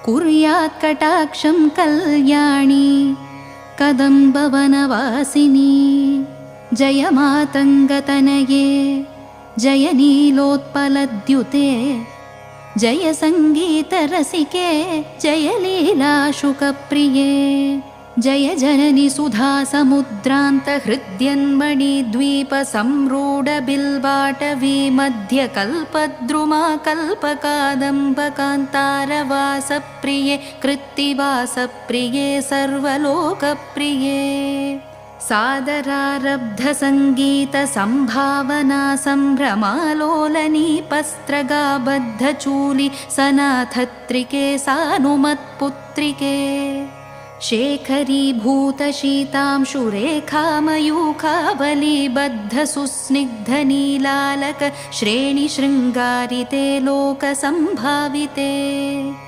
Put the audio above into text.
कुर्यात् कटाक्षं कल्याणी कदम्बवनवासिनी। जय मातङ्गतनये जय नीलोत्पलद्युते जय सङ्गीतरसिके जय लीलाशुकप्रिये। जय जननि सुधासमुद्रान्तहृद्यन्मणिद्वीपसंरूढबिल्वाटवी मध्यकल्पद्रुमा कल्पकादम्बकान्तारवासप्रिये कृत्तिवासप्रिये सर्वलोकप्रिये। सादरारब्धसङ्गीतसम्भावना सम्भ्रमालोलनीपस्त्रगाबद्धचूलि सनाथत्रिके सानुमत्पुत्रिके। शेखरीभूतशीतांशुरेखामयूखावलीबद्धसुस्निग्धनीलालक श्रेणिशृङ्गारिते लोकसम्भाविते।